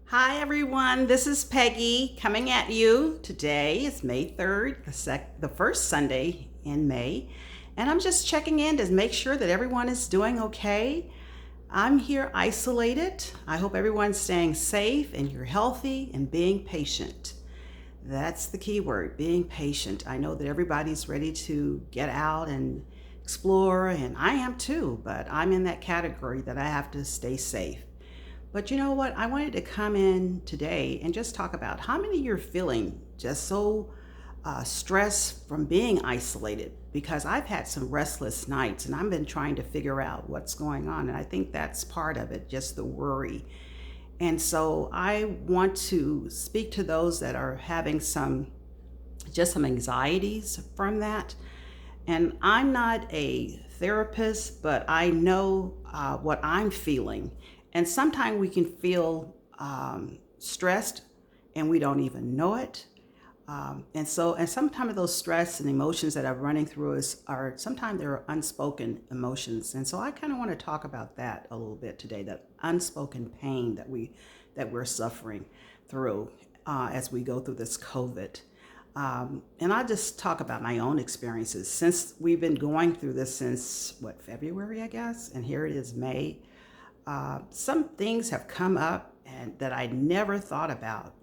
Hi everyone, this is Peggy coming at you. Today is May 3rd, the first Sunday in May, and I'm just checking in to make sure that everyone is doing okay. I'm here isolated. I hope everyone's staying safe and you're healthy and being patient. That's the key word, being patient. I know that everybody's ready to get out and explore, and I am too, but I'm in that category that I have to stay safe. But you know what? I wanted to come in today and just talk about how many you're feeling just so stressed from being isolated, because I've had some restless nights and I've been trying to figure out what's going on. And I think that's part of it, just the worry. And so I want to speak to those that are having some anxieties from that. And I'm not a therapist, but I know what I'm feeling. And sometimes we can feel stressed and we don't even know it. And sometimes those stress and emotions that are running through us are sometimes they're unspoken emotions. And so I kind of want to talk about that a little bit today, that unspoken pain that we're suffering through as we go through this COVID. And I'll just talk about my own experiences since we've been going through this since February, I guess, and here it is May. Some things have come up and that I never thought about.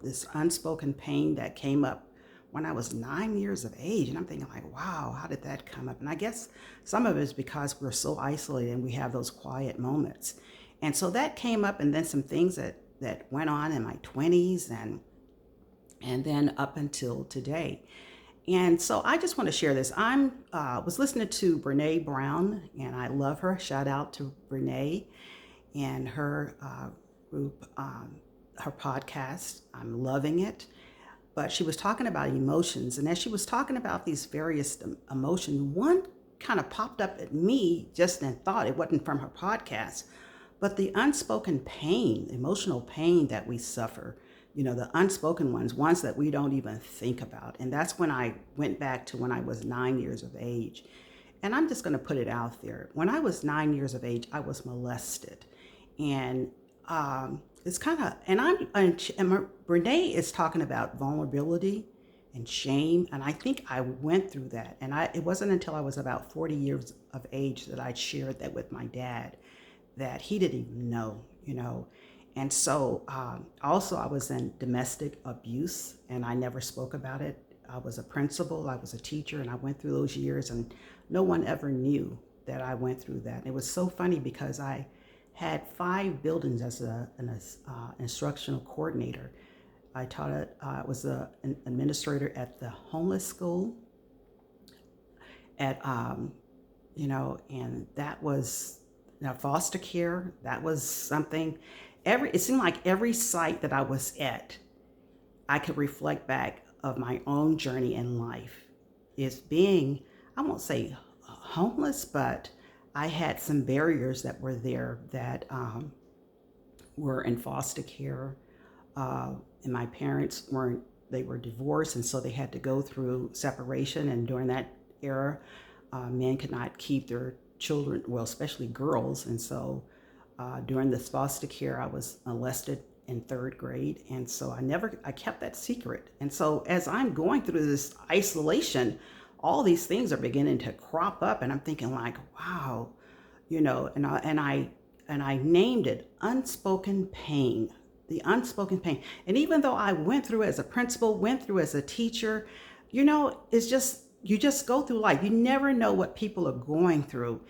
This unspoken pain that came up when I was 9 years of age, and I'm thinking like, wow, how did that come up? And I guess some of it is because we're so isolated and we have those quiet moments, and so that came up, and then some things that went on in my 20s and then up until today. And so I just want to share this. I was listening to Brene Brown, and I love her. Shout out to Brene and her group, her podcast. I'm loving it. But she was talking about emotions. And as she was talking about these various emotions, one kind of popped up at me just in thought. It wasn't from her podcast, but the unspoken pain, emotional pain that we suffer, the unspoken ones that we don't even think about. And that's when I went back to when I was 9 years of age. And I'm just going to put it out there. When I was 9 years of age, I was molested. And it's kind of, Brene is talking about vulnerability and shame. And I think I went through that. And it wasn't until I was about 40 years of age that I shared that with my dad, that he didn't even know. And so also I was in domestic abuse and I never spoke about it. I was a principal, I was a teacher, and I went through those years and no one ever knew that I went through that. It was so funny because I had 5 buildings as an instructional coordinator. I taught it, I was an administrator at the homeless school and that was foster care. That was something. It seemed like every site that I was at, I could reflect back of my own journey in life is being, I won't say homeless, but I had some barriers that were there that were in foster care. And my parents they were divorced, and so they had to go through separation. And during that era, men could not keep their children, well, especially girls. And so during this foster care, I was molested in 3rd grade. And so I kept that secret. And so as I'm going through this isolation, all these things are beginning to crop up. And I'm thinking like, wow, and I named it unspoken pain, the unspoken pain. And even though I went through as a principal, went through as a teacher, it's just, you just go through life. You never know what people are going through,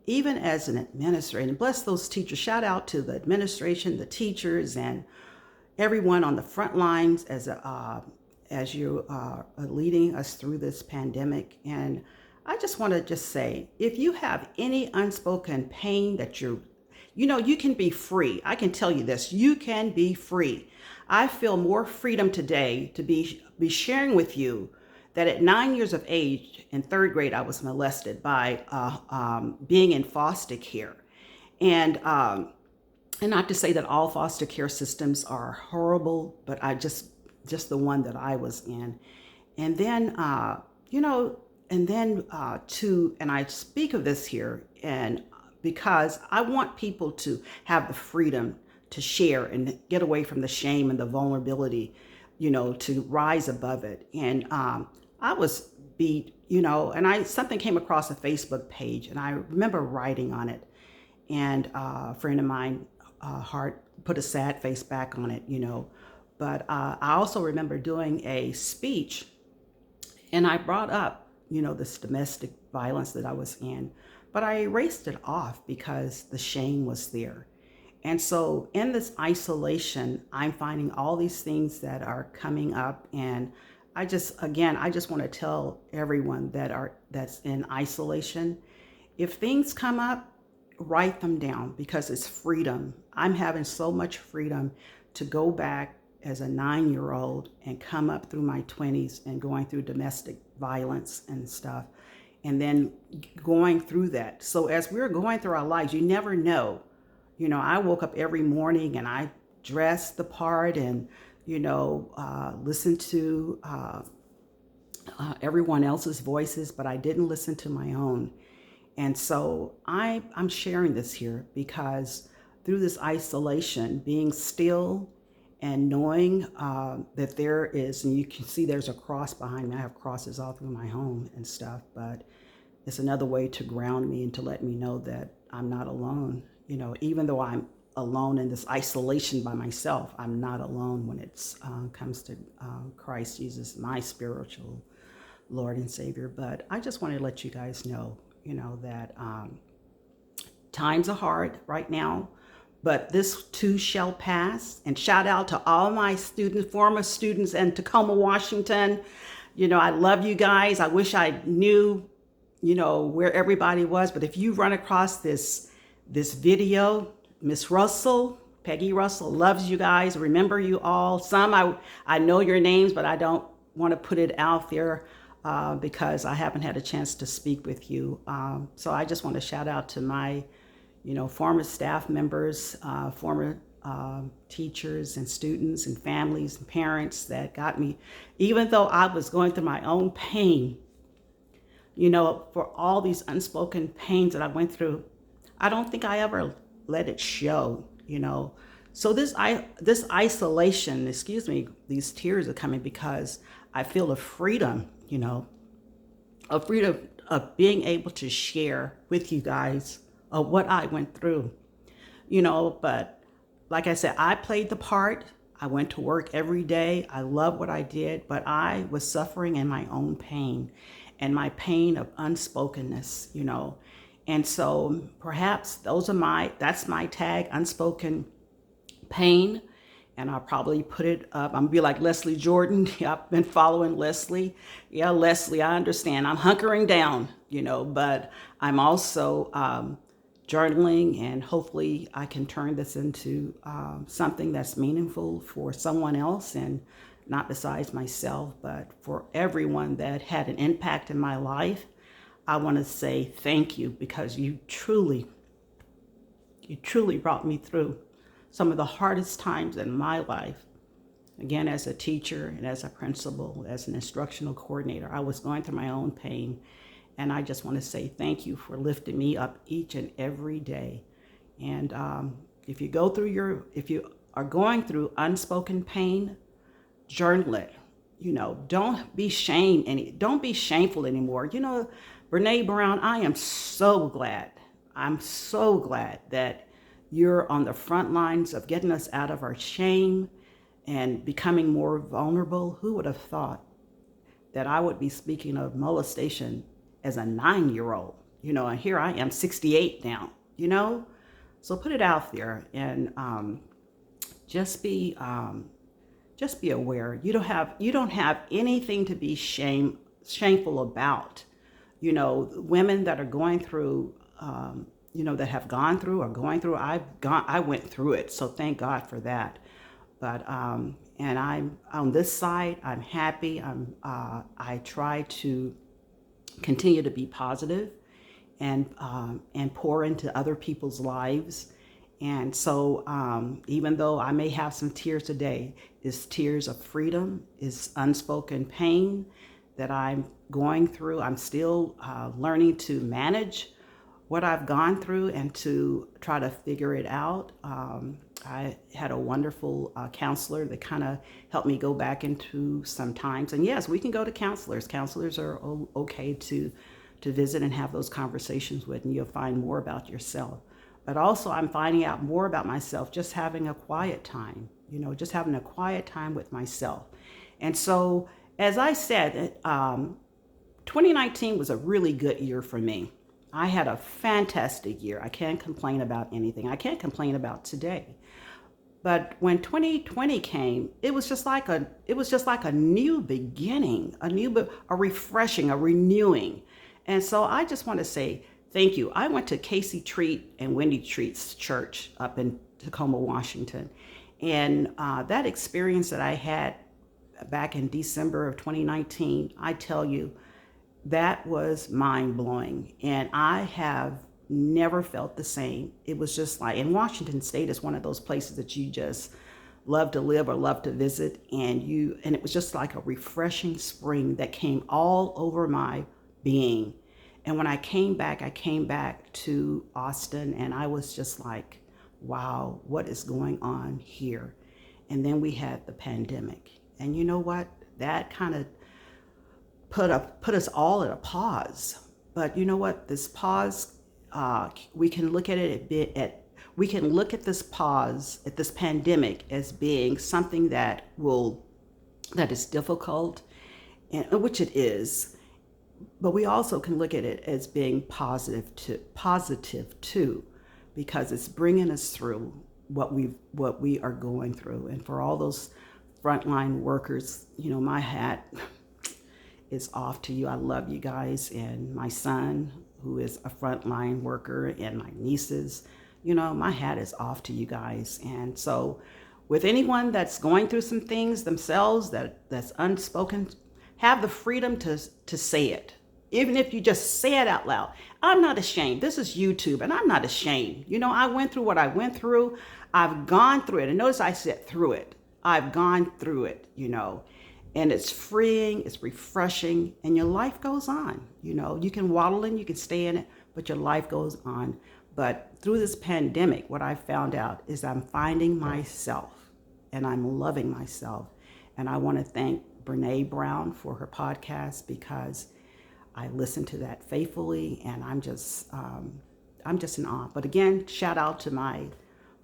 even as an administrator. And bless those teachers. Shout out to the administration, the teachers, and everyone on the front lines as you are leading us through this pandemic. And I just want to just say, if you have any unspoken pain that you can be free. I can tell you this, you can be free. I feel more freedom today to be sharing with you that at 9 years of age, in 3rd grade, I was molested by being in foster care. And not to say that all foster care systems are horrible, but I just the one that I was in. And then, and I speak of this here, and because I want people to have the freedom to share and get away from the shame and the vulnerability, to rise above it. And I was beat, and something came across a Facebook page, and I remember writing on it. And a friend of mine, Hart, put a sad face back on it, But I also remember doing a speech, and I brought up, this domestic violence that I was in, but I erased it off because the shame was there. And so in this isolation, I'm finding all these things that are coming up. And I just want to tell everyone that's in isolation, if things come up, write them down, because it's freedom. I'm having so much freedom to go back as a 9-year-old and come up through my 20s and going through domestic violence and stuff, and then going through that. So as we're going through our lives, you never know. I woke up every morning and I dressed the part and, listened to everyone else's voices, but I didn't listen to my own. And so I'm sharing this here because through this isolation, being still and knowing that there is, and you can see there's a cross behind me. I have crosses all through my home and stuff, but it's another way to ground me and to let me know that I'm not alone. Even though I'm alone in this isolation by myself, I'm not alone when it comes to Christ Jesus, my spiritual Lord and Savior. But I just wanted to let you guys know, that times are hard right now, but this too shall pass. And shout out to all my students, former students in Tacoma, Washington. I love you guys. I wish I knew, where everybody was. But if you run across this video, Miss Russell, Peggy Russell, loves you guys. Remember you all. Some I know your names, but I don't want to put it out there because I haven't had a chance to speak with you. So I just want to shout out to my, former staff members, former teachers and students and families and parents that got me, even though I was going through my own pain, for all these unspoken pains that I went through. I don't think I ever let it show, So this isolation, these tears are coming because I feel a freedom, a freedom of being able to share with you guys of what I went through, But like I said, I played the part. I went to work every day. I love what I did, but I was suffering in my own pain and my pain of unspokenness, And so perhaps that's my tag, Unspoken Pain. And I'll probably put it up. I'm gonna be like Leslie Jordan. I've been following Leslie. Yeah, Leslie, I understand. I'm hunkering down, but I'm also journaling, and hopefully I can turn this into something that's meaningful for someone else, and not besides myself, but for everyone that had an impact in my life. I want to say thank you, because you truly brought me through some of the hardest times in my life. Again, as a teacher and as a principal, as an instructional coordinator, I was going through my own pain. And I just want to say thank you for lifting me up each and every day. And if you are going through unspoken pain, journal it. Don't be shameful anymore. Brene Brown, I am so glad. I'm so glad that you're on the front lines of getting us out of our shame and becoming more vulnerable. Who would have thought that I would be speaking of molestation as a 9-year-old, and here I am 68 now, So put it out there, and just be aware. You don't have anything to be shameful about. Women that are going through, that have gone through or going through. I went through it, so thank God for that. But and I'm on this side. I'm happy. I try to continue to be positive and pour into other people's lives. And so even though I may have some tears today, it's tears of freedom, it's unspoken pain that I'm going through. I'm still learning to manage what I've gone through and to try to figure it out. I had a wonderful counselor that kind of helped me go back into some times. And yes, we can go to counselors. Counselors are okay to visit and have those conversations with, and you'll find more about yourself. But also, I'm finding out more about myself just having a quiet time, just having a quiet time with myself. And so, as I said, 2019 was a really good year for me. I had a fantastic year. I can't complain about anything. I can't complain about today. But when 2020 came, it was just like a new beginning, a refreshing, a renewing. And so I just want to say thank you. I went to Casey Treat and Wendy Treat's church up in Tacoma, Washington. And that experience that I had back in December of 2019, I tell you, that was mind blowing. And I have never felt the same. It was just like, and Washington State is one of those places that you just love to live or love to visit. And it was just like a refreshing spring that came all over my being. And when I came back to Austin, and I was just like, wow, what is going on here? And then we had the pandemic. And you know what? That kind of put us all at a pause. But you know what? This pause, we can look at it we can look at this pause, at this pandemic, as being something that is difficult, and which it is. But we also can look at it as being positive too, because it's bringing us through what we are going through. And for all those frontline workers, my hat is off to you. I love you guys, and my son, who is a frontline worker, and my nieces, my hat is off to you guys. And so with anyone that's going through some things themselves that's unspoken, have the freedom to say it. Even if you just say it out loud. I'm not ashamed. This is YouTube, and I'm not ashamed. I went through what I went through. I've gone through it. And notice I said through it. I've gone through it, and it's freeing, it's refreshing, and your life goes on. You can waddle in, you can stay in it, but your life goes on. But through this pandemic, what I found out is I'm finding myself, and I'm loving myself. And I want to thank Brene Brown for her podcast, because I listen to that faithfully, and I'm just in awe. But again, shout out to my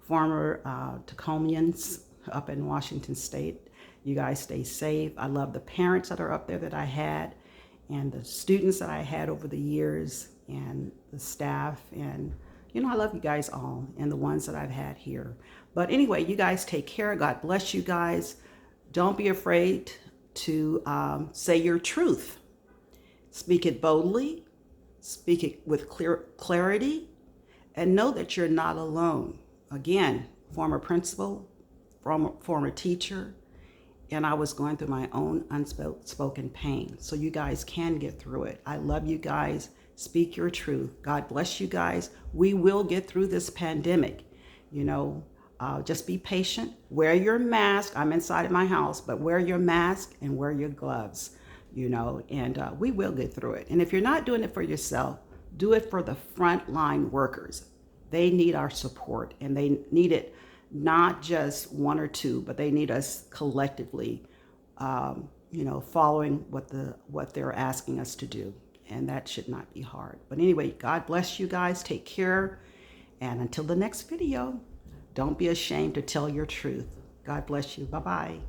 former Tacomians up in Washington State. You guys stay safe. I love the parents that are up there that I had, and the students that I had over the years, and the staff, and I love you guys all, and the ones that I've had here. But anyway, you guys take care. God bless you guys. Don't be afraid to say your truth. Speak it boldly, speak it with clarity, and know that you're not alone. Again, former principal, former teacher, and I was going through my own unspoken pain. So you guys can get through it. I love you guys. Speak your truth. God bless you guys. We will get through this pandemic. Just be patient. Wear your mask. I'm inside of my house, but wear your mask and wear your gloves, and we will get through it. And if you're not doing it for yourself, do it for the frontline workers. They need our support, and they need it not just one or two, but they need us collectively, following what they're asking us to do. And that should not be hard. But anyway, God bless you guys. Take care. And until the next video, don't be ashamed to tell your truth. God bless you. Bye-bye.